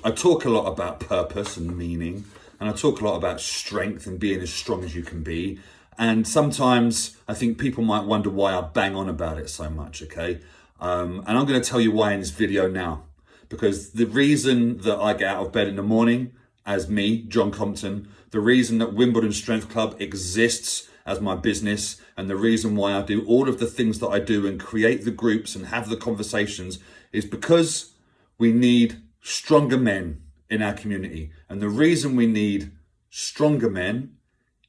I talk a lot about purpose and meaning, and I talk a lot about strength and being as strong as you can be. And sometimes I think people might wonder why I bang on about it so much, okay? And I'm going to tell you why in this video now. Because the reason that I get out of bed in the morning as me, John Compton, the reason that Wimbledon Strength Club exists as my business, and the reason why I do all of the things that I do and create the groups and have the conversations is because we need stronger men in our community. And the reason we need stronger men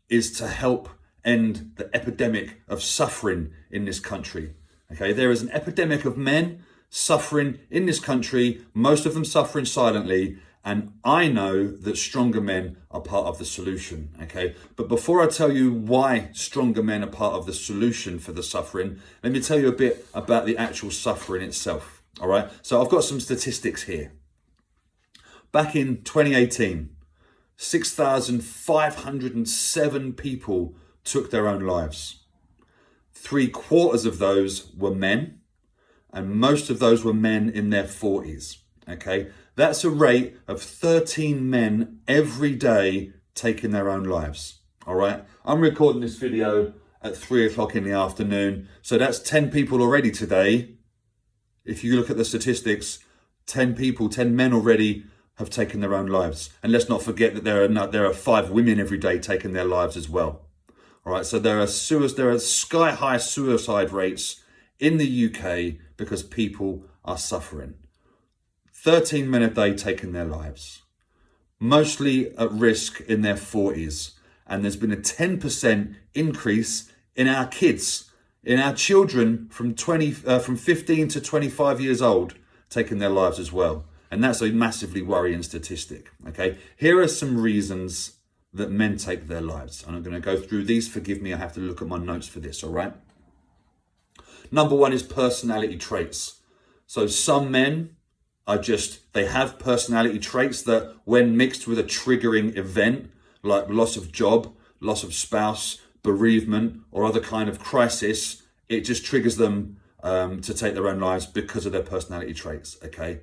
is to help end the epidemic of suffering in this country. Okay, there is an epidemic of men suffering in this country, most of them suffering silently, and I know that stronger men are part of the solution, okay? But before I tell you why stronger men are part of the solution for the suffering, let me tell you a bit about the actual suffering itself, all right? So I've got some statistics here. Back in 2018, 6,507 people took their own lives. 3/4 of those were men, and most of those were men in their 40s, okay? That's a rate of 13 men every day taking their own lives, all right? I'm recording this video at 3 o'clock in the afternoon, so that's 10 people already today. If you look at the statistics, 10 men already have taken their own lives. And let's not forget that there are 5 women every day taking their lives as well. All right, so there are sky-high suicide rates in the UK because people are suffering. 13 men a day taking their lives, mostly at risk in their 40s. And there's been a 10% increase in our kids, in our children from 15 to 25 years old taking their lives as well. And that's a massively worrying statistic, okay? Here are some reasons that men take their lives. And I'm going to go through these. Forgive me, I have to look at my notes for this, all right? Number one is personality traits. So some men they have personality traits that when mixed with a triggering event, like loss of job, loss of spouse, bereavement, or other kind of crisis, it just triggers them to take their own lives because of their personality traits, okay?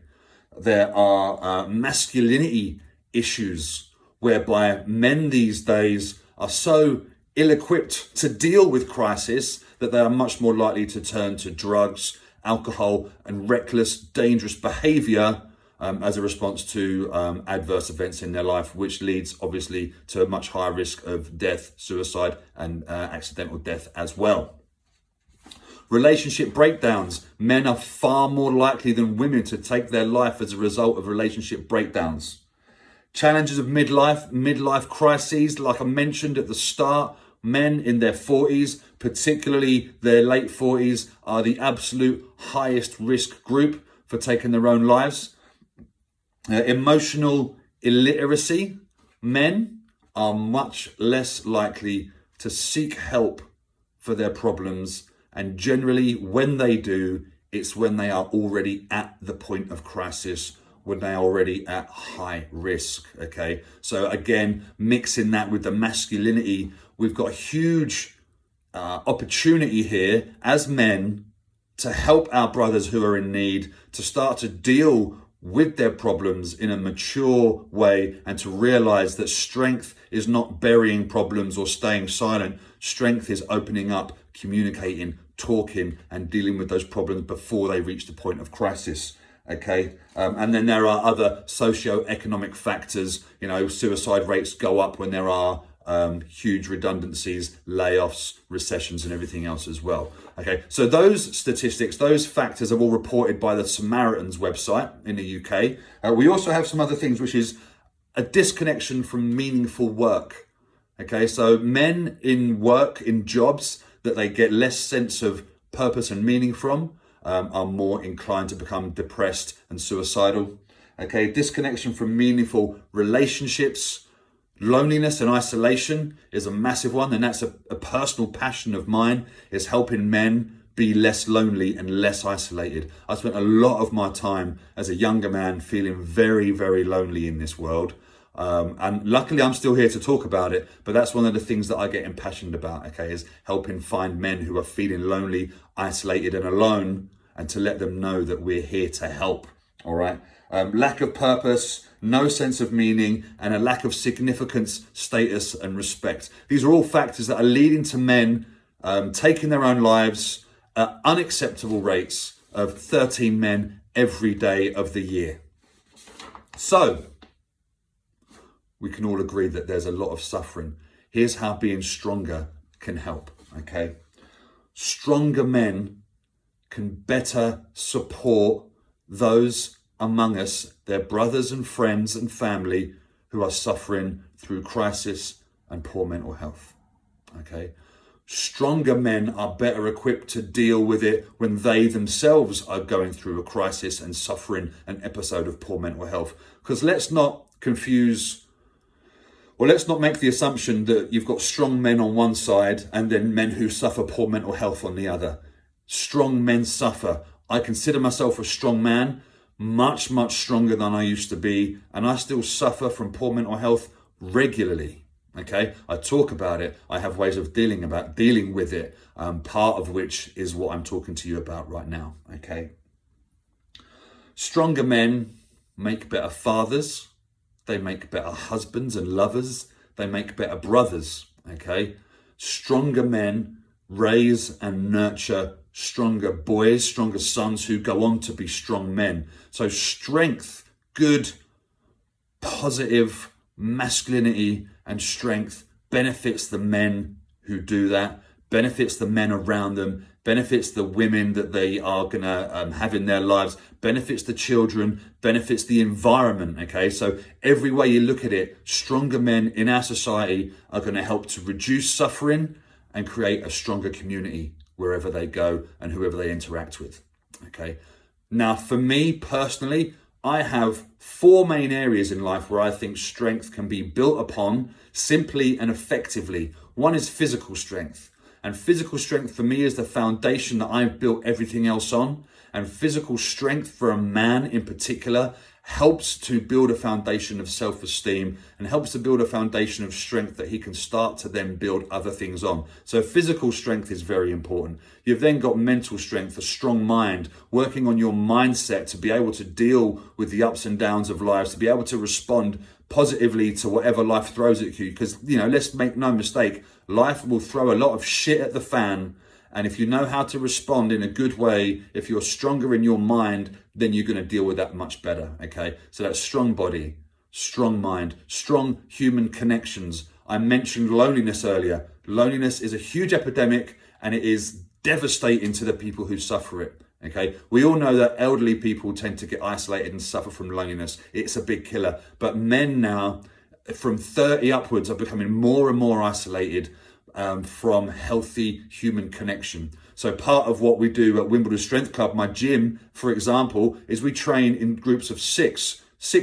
There are masculinity issues whereby men these days are so ill-equipped to deal with crisis that they are much more likely to turn to drugs, alcohol, and reckless, dangerous behavior as a response to adverse events in their life, which leads obviously to a much higher risk of death, suicide, and accidental death as well. Relationship breakdowns. Men are far more likely than women to take their life as a result of relationship breakdowns. Challenges of midlife crises, like I mentioned at the start, men in their 40s, particularly their late 40s, are the absolute highest risk group for taking their own lives. Emotional illiteracy. Men are much less likely to seek help for their problems, and generally when they do, it's when they are already at the point of crisis, when they are already at high risk, okay? So again, mixing that with the masculinity, we've got a huge opportunity here as men to help our brothers who are in need to start to deal with their problems in a mature way, and to realize that strength is not burying problems or staying silent. Strength is opening up, communicating, talking, and dealing with those problems before they reach the point of crisis. Okay, and then there are other socio-economic factors. You know, suicide rates go up when there are huge redundancies, layoffs, recessions, and everything else as well. Okay, so those statistics, those factors are all reported by the Samaritans website in the UK. We also have some other things, which is a disconnection from meaningful work. Okay, so men in work, in jobs that they get less sense of purpose and meaning from, are more inclined to become depressed and suicidal. Okay, disconnection from meaningful relationships. Loneliness and isolation is a massive one, and that's a personal passion of mine, is helping men be less lonely and less isolated. I spent a lot of my time as a younger man feeling very, very lonely in this world. And luckily I'm still here to talk about it, but that's one of the things that I get impassioned about, okay, is helping find men who are feeling lonely, isolated and alone, and to let them know that we're here to help, all right? Lack of purpose, no sense of meaning, and a lack of significance, status, and respect. These are all factors that are leading to men taking their own lives at unacceptable rates of 13 men every day of the year. So, we can all agree that there's a lot of suffering. Here's how being stronger can help, okay? Stronger men can better support those among us, their brothers and friends and family who are suffering through crisis and poor mental health, okay? Stronger men are better equipped to deal with it when they themselves are going through a crisis and suffering an episode of poor mental health. Because let's not confuse, or let's not make the assumption that you've got strong men on one side and then men who suffer poor mental health on the other. Strong men suffer. I consider myself a strong man, much stronger than I used to be, and I still suffer from poor mental health regularly. Okay, I talk about it. I have ways of dealing with it. Part of which is what I'm talking to you about right now. Okay, stronger men make better fathers. They make better husbands and lovers. They make better brothers. Okay, stronger men raise and nurture stronger boys, stronger sons who go on to be strong men. So strength, good, positive masculinity and strength benefits the men who do that, benefits the men around them, benefits the women that they are going to have in their lives, benefits the children, benefits the environment, okay? So every way you look at it, stronger men in our society are going to help to reduce suffering and create a stronger community wherever they go and whoever they interact with, okay? Now, for me personally, I have 4 main areas in life where I think strength can be built upon simply and effectively. One is physical strength. And physical strength for me is the foundation that I've built everything else on. And physical strength for a man in particular helps to build a foundation of self-esteem and helps to build a foundation of strength that he can start to then build other things on. So physical strength is very important. You've then got mental strength, a strong mind, working on your mindset to be able to deal with the ups and downs of life, to be able to respond positively to whatever life throws at you. Because, let's make no mistake, life will throw a lot of shit at the fan. And if you know how to respond in a good way, if you're stronger in your mind, then you're going to deal with that much better, okay? So that's strong body, strong mind, strong human connections. I mentioned loneliness earlier. Loneliness is a huge epidemic and it is devastating to the people who suffer it, okay? We all know that elderly people tend to get isolated and suffer from loneliness. It's a big killer. But men now, from 30 upwards, are becoming more and more isolated from healthy human connection. So part of what we do at Wimbledon Strength Club, my gym, for example, is we train in groups of six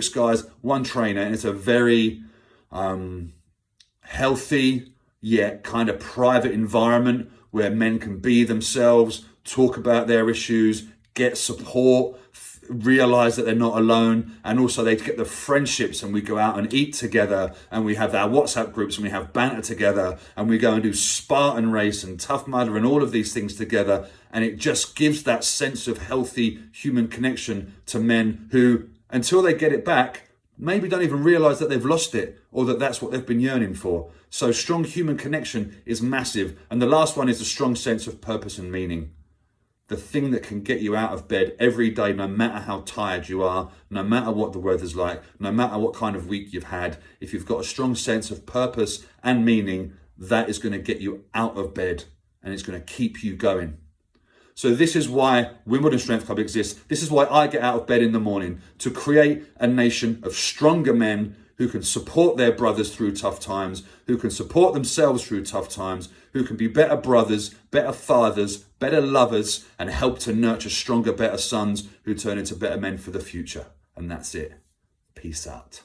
guys, 1 trainer, and it's a very healthy yet kind of private environment where men can be themselves, talk about their issues, get support, realize that they're not alone, and also they get the friendships, and we go out and eat together, and we have our WhatsApp groups, and we have banter together, and we go and do Spartan race and Tough Mudder and all of these things together, and it just gives that sense of healthy human connection to men who, until they get it back, maybe don't even realize that they've lost it or that that's what they've been yearning for. So strong human connection is massive. And the last one is a strong sense of purpose and meaning. The thing that can get you out of bed every day, no matter how tired you are, no matter what the weather's like, no matter what kind of week you've had, if you've got a strong sense of purpose and meaning, that is going to get you out of bed and it's going to keep you going. So this is why Wimbledon Strength Club exists. This is why I get out of bed in the morning, to create a nation of stronger men who can support their brothers through tough times, who can support themselves through tough times, who can be better brothers, better fathers, better lovers, and help to nurture stronger, better sons who turn into better men for the future. And that's it. Peace out.